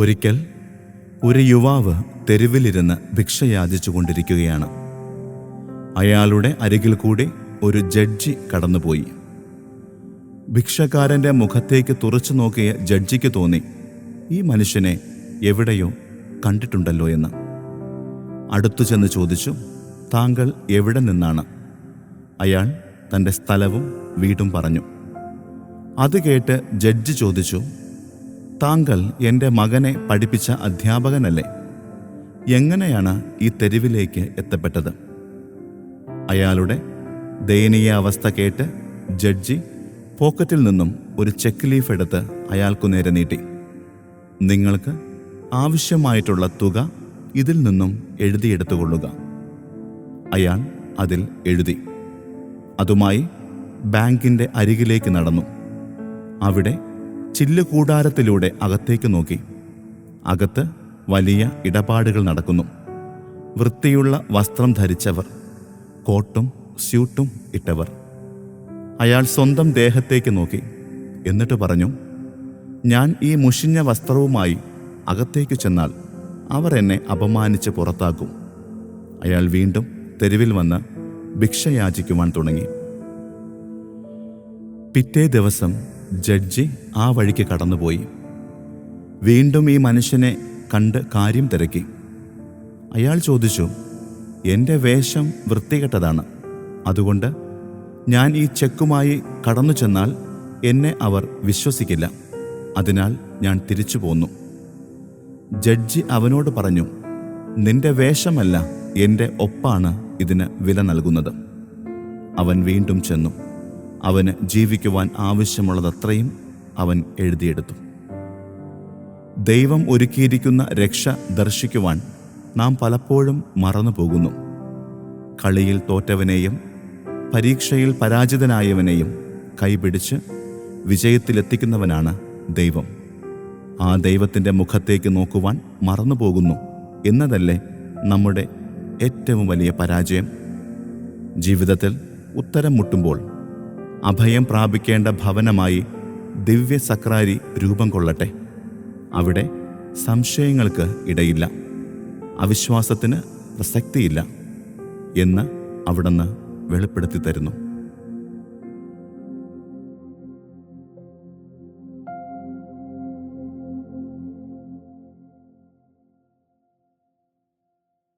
ഒരിക്കൽ ഒരു യുവാവ് തെരുവിലിരുന്ന് ഭിക്ഷ യാചിച്ചു കൊണ്ടിരിക്കുകയാണ്. അയാളുടെ അരികിൽ കൂടി ഒരു ജഡ്ജി കടന്നുപോയി. ഭിക്ഷക്കാരൻ്റെ മുഖത്തേക്ക് തുറച്ചു നോക്കിയ ജഡ്ജിക്ക് തോന്നി, ഈ മനുഷ്യനെ എവിടെയോ കണ്ടിട്ടുണ്ടല്ലോ എന്ന്. അടുത്തു ചെന്ന് ചോദിച്ചു, താങ്കൾ എവിടെ നിന്നാണ്? അയാൾ തൻ്റെ സ്ഥലവും വീടും പറഞ്ഞു. അത് കേട്ട് ജഡ്ജി ചോദിച്ചു, താങ്കൾ എൻ്റെ മകനെ പഠിപ്പിച്ച അധ്യാപകനല്ലേ? എങ്ങനെയാണ് ഈ തെരുവിലേക്ക് എത്തപ്പെട്ടത്? അയാളുടെ ദയനീയ അവസ്ഥ കേട്ട് ജഡ്ജി പോക്കറ്റിൽ നിന്നും ഒരു ചെക്ക് ലീഫ് എടുത്ത് അയാൾക്കു നേരെ നീട്ടി. നിങ്ങൾക്ക് ആവശ്യമായിട്ടുള്ള തുക ഇതിൽ നിന്നും എഴുതിയെടുത്തുകൊള്ളുക. അയാൾ അതിൽ എഴുതി. അതുമായി ബാങ്കിൻ്റെ അരികിലേക്ക് നടന്നു. അവിടെ ചില്ലുകൂടാരത്തിലൂടെ അകത്തേക്ക് നോക്കി. അകത്ത് വലിയ ഇടപാടുകൾ നടക്കുന്നു. വൃത്തിയുള്ള വസ്ത്രം ധരിച്ചവർ, കോട്ടും സ്യൂട്ടും ഇട്ടവർ. അയാൾ സ്വന്തം ദേഹത്തേക്ക് നോക്കി. എന്നിട്ട് പറഞ്ഞു, ഞാൻ ഈ മുഷിഞ്ഞ വസ്ത്രവുമായി അകത്തേക്ക് ചെന്നാൽ അവർ എന്നെ അപമാനിച്ച് പുറത്താക്കും. അയാൾ വീണ്ടും തെരുവിൽ വന്ന് ഭിക്ഷ യാചിക്കുവാൻ തുടങ്ങി. പിറ്റേ ദിവസം ജഡ്ജി ആ വഴിക്ക് കടന്നുപോയി. വീണ്ടും ഈ മനുഷ്യനെ കണ്ട് കാര്യം തിരക്കി. അയാൾ ചോദിച്ചു, എൻ്റെ വേഷം വൃത്തികെട്ടതാണ്, അതുകൊണ്ട് ഞാൻ ഈ ചെക്കുമായി കടന്നു ചെന്നാൽ എന്നെ അവർ വിശ്വസിക്കില്ല. അതിനാൽ ഞാൻ തിരിച്ചു പോന്നു. ജഡ്ജി അവനോട് പറഞ്ഞു, നിന്റെ വേഷമല്ല, എൻ്റെ ഒപ്പാണ് ഇതിന് വില നൽകുന്നത്. അവൻ വീണ്ടും ചെന്നു. അവന് ജീവിക്കുവാൻ ആവശ്യമുള്ളതത്രയും അവൻ എഴുതിയെടുത്തു. ദൈവം ഒരുക്കിയിരിക്കുന്ന രക്ഷ ദർശിക്കുവാൻ നാം പലപ്പോഴും മറന്നു പോകുന്നു. കളിയിൽ തോറ്റവനെയും പരീക്ഷയിൽ പരാജിതനായവനെയും കൈപിടിച്ച് വിജയത്തിലെത്തിക്കുന്നവനാണ് ദൈവം. ആ ദൈവത്തിൻ്റെ മുഖത്തേക്ക് നോക്കുവാൻ മറന്നുപോകുന്നു എന്നതല്ലേ നമ്മുടെ ഏറ്റവും വലിയ പരാജയം? ജീവിതത്തിൽ ഉത്തരം മുട്ടുമ്പോൾ അഭയം പ്രാപിക്കേണ്ട ഭവനമായി ദിവ്യ സക്രാരി രൂപം കൊള്ളട്ടെ. അവിടെ സംശയങ്ങൾക്ക് ഇടയില്ല, അവിശ്വാസത്തിന് പ്രസക്തിയില്ല എന്ന് അവിടുന്ന് വെളിപ്പെടുത്തി തരുന്നു.